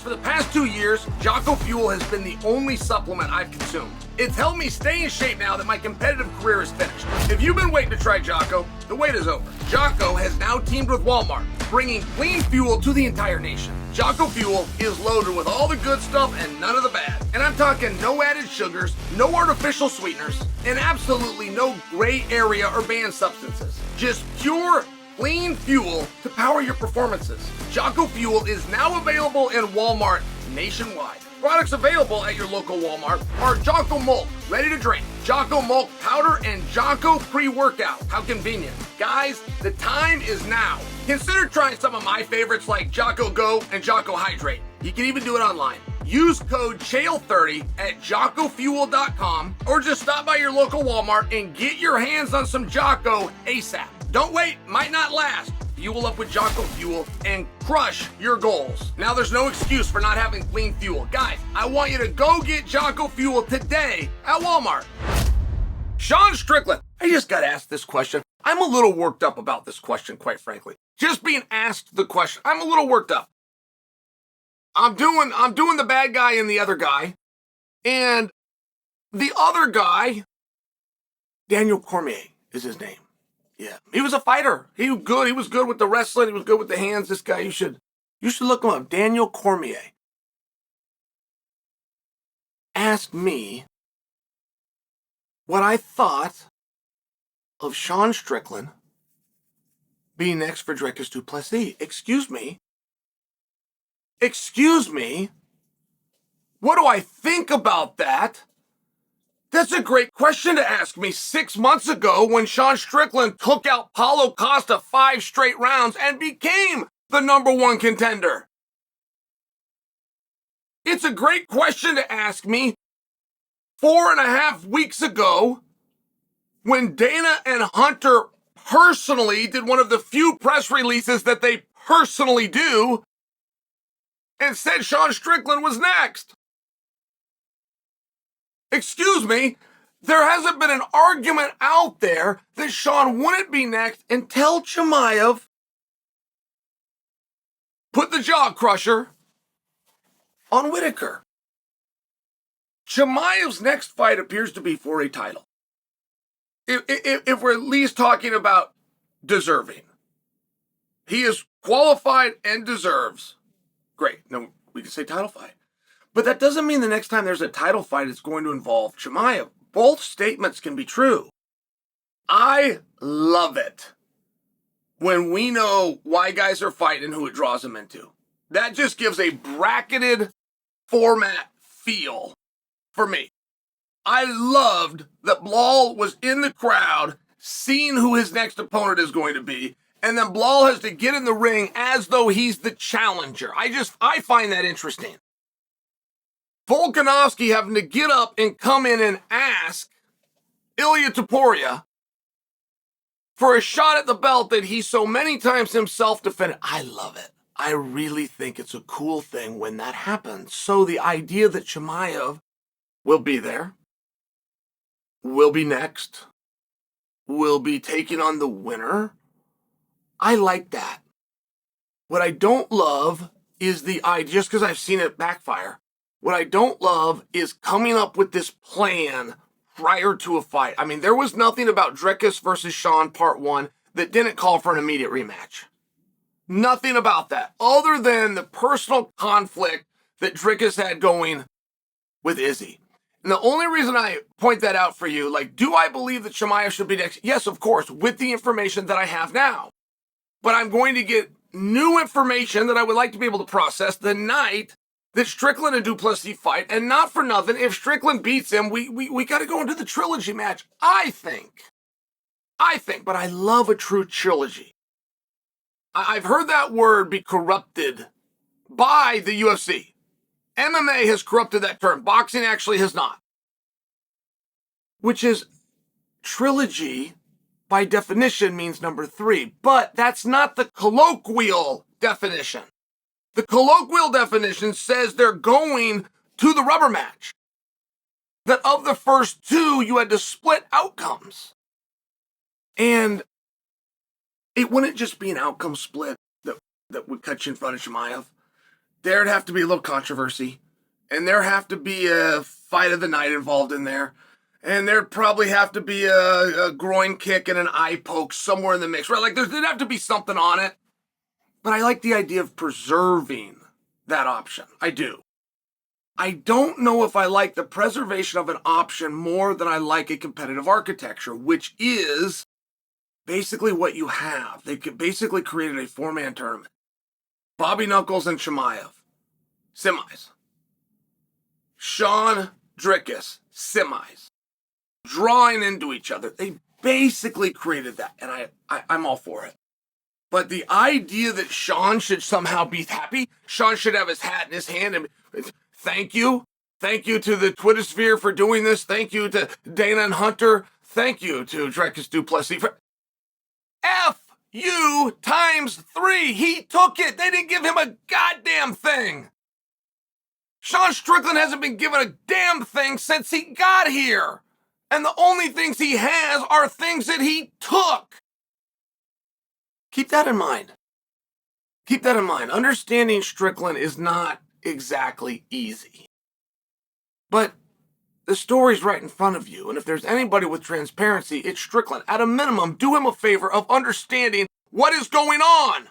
For the past 2 years, Jocko Fuel has been the only supplement I've consumed. It's helped me stay in shape now that my competitive career is finished. If you've been waiting to try Jocko, the wait is over. Jocko has now teamed with Walmart, bringing clean fuel to the entire nation. Jocko Fuel is loaded with all the good stuff and none of the bad. And I'm talking no added sugars, no artificial sweeteners, and absolutely no gray area or banned substances. Just pure, clean fuel to power your performances. Jocko Fuel is now available in Walmart nationwide. Products available at your local Walmart are Jocko Malt, ready to drink, Jocko Malt powder, and Jocko pre-workout. How convenient. Guys, the time is now. Consider trying some of my favorites like Jocko Go and Jocko Hydrate. You can even do it online. Use code Chael30 at JockoFuel.com or just stop by your local Walmart and get your hands on some Jocko ASAP. Don't wait, might not last. Fuel up with Jocko Fuel and crush your goals. Now there's no excuse for not having clean fuel. Guys, I want you to go get Jocko Fuel today at Walmart. Sean Strickland, I just got asked this question. I'm a little worked up about this question, quite frankly. Just being asked the question, I'm a little worked up. I'm doing the bad guy and the other guy. And the other guy, Daniel Cormier is his name. Yeah, he was a fighter. He was good. He was good with the wrestling. He was good with the hands. This guy, you should look him up. Daniel Cormier asked me what I thought of Sean Strickland being next for Dricus Du Plessis. Excuse me. What do I think about that? That's a great question to ask me 6 months ago when Sean Strickland took out Paulo Costa 5 straight rounds and became the #1 contender. It's a great question to ask me 4.5 weeks ago when Dana and Hunter personally did one of the few press releases that they personally do and said Sean Strickland was next. Excuse me, there hasn't been an argument out there that Sean wouldn't be next until Chimaev put the jaw crusher on Whitaker. Chimaev's next fight appears to be for a title. If we're at least talking about deserving. He is qualified and deserves. Great, no, we can say title fight. But that doesn't mean the next time there's a title fight, it's going to involve Chimaev. Both statements can be true. I love it when we know why guys are fighting, who it draws them into. That just gives a bracketed format feel for me. I loved that Blal was in the crowd, seeing who his next opponent is going to be, and then Blal has to get in the ring as though he's the challenger. I find that interesting. Volkanovski having to get up and come in and ask Ilya Topuria for a shot at the belt that he so many times himself defended. I love it. I really think it's a cool thing when that happens. So the idea that Chimaev will be there, will be next, will be taking on the winner, I like that. What I don't love is the idea, just because I've seen it backfire, what I don't love is coming up with this plan prior to a fight. I mean, there was nothing about Dricus versus Sean Part 1 that didn't call for an immediate rematch. Nothing about that, other than the personal conflict that Dricus had going with Izzy. And the only reason I point that out for you, like, do I believe that Chimaev should be next? Yes, of course, with the information that I have now. But I'm going to get new information that I would like to be able to process the night that Strickland and Du Plessis fight, and not for nothing, if Strickland beats him, we got to go into the trilogy match, I think, but I love a true trilogy. I've heard that word be corrupted by the UFC. MMA has corrupted that term. Boxing actually has not. Which is, trilogy, by definition, means number 3, but that's not the colloquial definition. The colloquial definition says they're going to the rubber match. That of the first 2, you had to split outcomes. And it wouldn't just be an outcome split that would cut you in front of Chimaev. there'd have to be a little controversy, and there'd have to be a fight of the night involved in there, and there'd probably have to be a groin kick and an eye poke somewhere in the mix, right? Like, there'd have to be something on it. But I like the idea of preserving that option. I do. I don't know if I like the preservation of an option more than I like a competitive architecture, which is basically what you have. They basically created a 4-man tournament. Bobby Knuckles and Chimaev, semis. Sean Dricus, semis. Drawing into each other. They basically created that, and I'm all for it. But the idea that Sean should somehow be happy, Sean should have his hat in his hand and thank you. Thank you to the Twitter sphere for doing this. Thank you to Dana and Hunter. Thank you to Dricus Du Plessis for F you times 3. He took it. They didn't give him a goddamn thing. Sean Strickland hasn't been given a damn thing since he got here. And the only things he has are things that he took. Keep that in mind. Keep that in mind. Understanding Strickland is not exactly easy. But the story's right in front of you, and if there's anybody with transparency, it's Strickland. At a minimum, do him a favor of understanding what is going on.